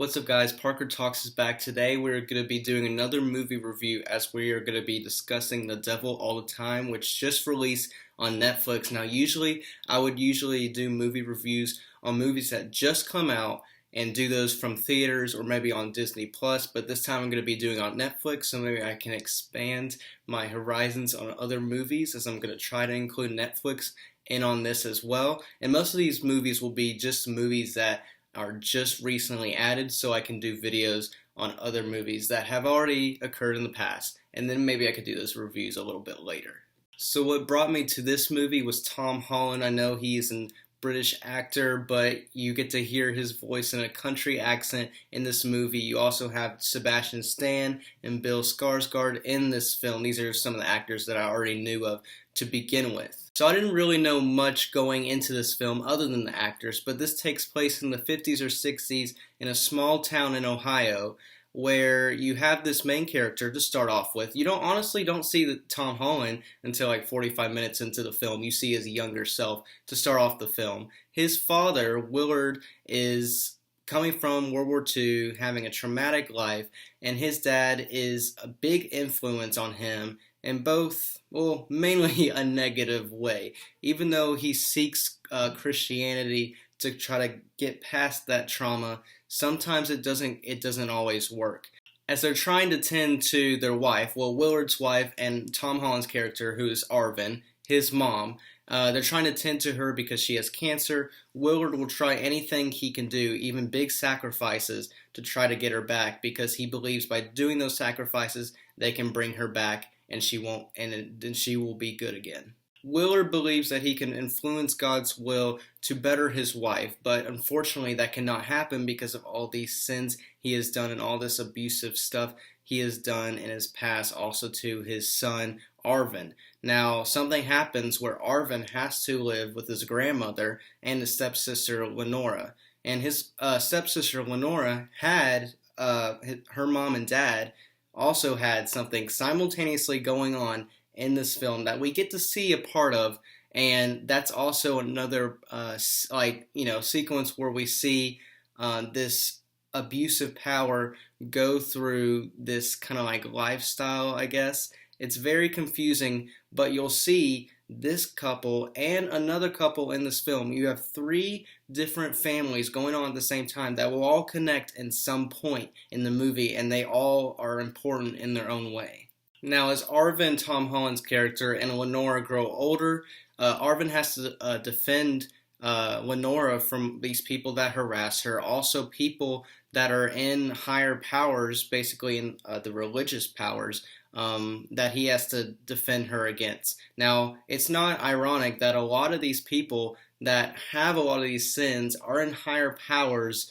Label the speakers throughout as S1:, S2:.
S1: What's up, guys? Parker Talks is back. Today we're going to be doing another movie review as we are going to be discussing The Devil All the Time, which just released on Netflix. Now, I would usually do movie reviews on movies that just come out and do those from theaters or maybe on Disney Plus, but this time I'm going to be doing on Netflix, so maybe I can expand my horizons on other movies as I'm going to try to include Netflix in on this as well. And most of these movies will be just movies that are just recently added, so I can do videos on other movies that have already occurred in the past, and then maybe I could do those reviews a little bit later. So what brought me to this movie was Tom Holland. I know he's a British actor, but you get to hear his voice in a country accent in this movie. You also have Sebastian Stan and Bill Skarsgård in this film. These are some of the actors that I already knew of to begin with. So I didn't really know much going into this film other than the actors, but this takes place in the 50s or 60s in a small town in Ohio where you have this main character to start off with. You don't see Tom Holland until like 45 minutes into the film. You see his younger self to start off the film. His father, Willard, is coming from World War II, having a traumatic life, and his dad is a big influence on him in both, well, mainly a negative way. Even though he seeks Christianity to try to get past that trauma, sometimes it doesn't always work. As they're trying to tend to their wife, well, Willard's wife and Tom Holland's character, who is Arvin, his mom, they're trying to tend to her because she has cancer. Willard will try anything he can do, even big sacrifices, to try to get her back because he believes by doing those sacrifices they can bring her back and then she will be good again. Willard believes that he can influence God's will to better his wife, but unfortunately that cannot happen because of all these sins he has done and all this abusive stuff he has done in his past, also to his son Arvin. Now, something happens where Arvin has to live with his grandmother and his stepsister Lenora. And his stepsister Lenora had, her mom and dad also had something simultaneously going on in this film that we get to see a part of, and that's also another sequence where we see this abusive power go through this kind of like lifestyle, I guess. It's very confusing, but you'll see this couple and another couple in this film. You have three different families going on at the same time that will all connect in some point in the movie, and they all are important in their own way. Now, as Arvin, Tom Holland's character, and Lenora grow older, Arvin has to defend Lenora from these people that harass her, also people that are in higher powers, basically in the religious powers, that he has to defend her against. Now, it's not ironic that a lot of these people that have a lot of these sins are in higher powers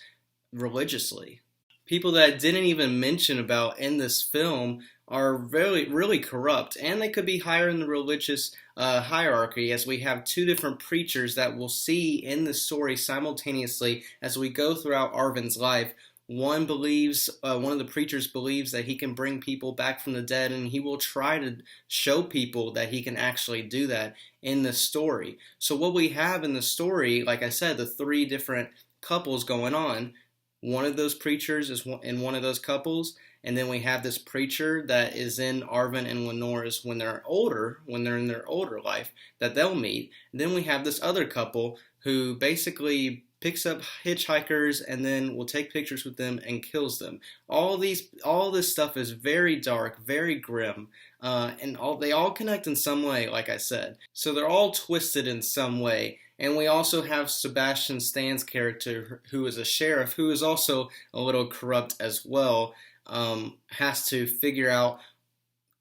S1: religiously. People that I didn't even mention about in this film are really, really corrupt, and they could be higher in the religious hierarchy, as we have two different preachers that we'll see in the story simultaneously as we go throughout Arvin's life. One of the preachers believes that he can bring people back from the dead, and he will try to show people that he can actually do that in the story. So what we have in the story, like I said, the three different couples going on. One of those preachers is in one of those couples, and then we have this preacher that is in Arvin and Lenora's when they're in their older life, that they'll meet. And then we have this other couple who basically picks up hitchhikers and then will take pictures with them and kills them. All this stuff is very dark, very grim, and they all connect in some way, like I said. So they're all twisted in some way. And we also have Sebastian Stan's character, who is a sheriff, who is also a little corrupt as well, has to figure out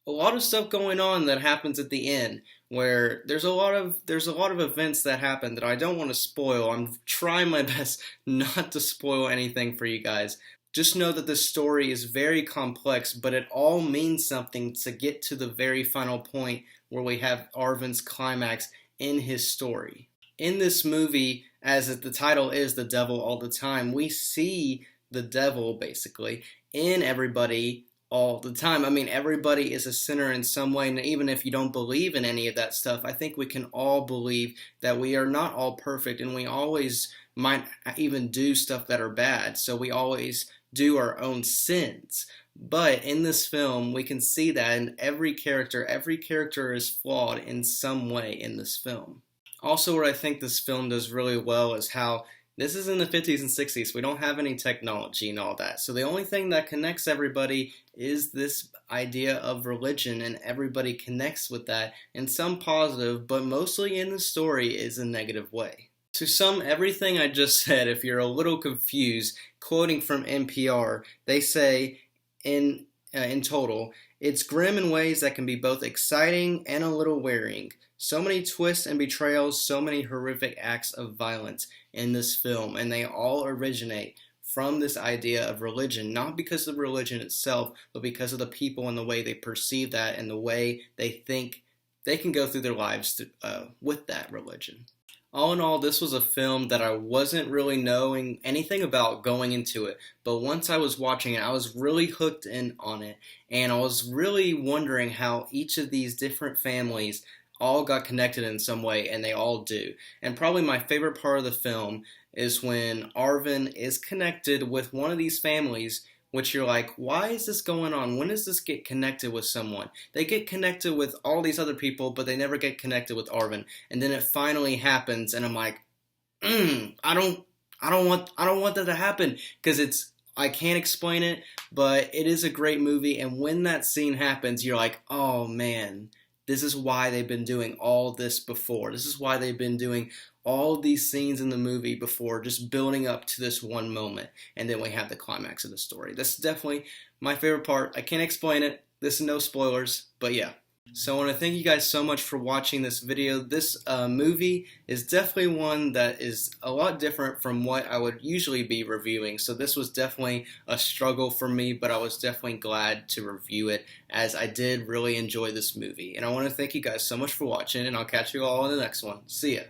S1: a lot of stuff going on that happens at the end, where there's a lot of events that happen that I don't want to spoil. I'm trying my best not to spoil anything for you guys. Just know that this story is very complex, but it all means something to get to the very final point where we have Arvin's climax in his story. In this movie, as the title is The Devil All the Time, we see the devil basically in everybody all the time. I mean, everybody is a sinner in some way, and even if you don't believe in any of that stuff, I think we can all believe that we are not all perfect, and we always might even do stuff that are bad. So we always do our own sins. But in this film, we can see that in every character is flawed in some way in this film. Also, what I think this film does really well is how this is in the 50s and 60s. We don't have any technology and all that. So the only thing that connects everybody is this idea of religion, and everybody connects with that in some positive, but mostly in the story is a negative way. To sum everything I just said, if you're a little confused, quoting from NPR, they say in total, it's grim in ways that can be both exciting and a little wearying. So many twists and betrayals, so many horrific acts of violence in this film, and they all originate from this idea of religion, not because of religion itself, but because of the people and the way they perceive that and the way they think they can go through their lives with that religion. All in all, this was a film that I wasn't really knowing anything about going into it, but once I was watching it, I was really hooked in on it, and I was really wondering how each of these different families all got connected in some way, and they all do. And probably my favorite part of the film is when Arvin is connected with one of these families, which you're like, why is this going on? When does this get connected with someone? They get connected with all these other people, but they never get connected with Arvin. And then it finally happens, and I'm like, I don't want that to happen, because I can't explain it, but it is a great movie. And when that scene happens, you're like, oh man, this is why they've been doing all this before. This is why they've been doing all of these scenes in the movie before, just building up to this one moment. And then we have the climax of the story. That's definitely my favorite part. I can't explain it. This is no spoilers, but yeah. So I want to thank you guys so much for watching this video. This movie is definitely one that is a lot different from what I would usually be reviewing. So this was definitely a struggle for me, but I was definitely glad to review it, as I did really enjoy this movie. And I want to thank you guys so much for watching, and I'll catch you all in the next one. See ya.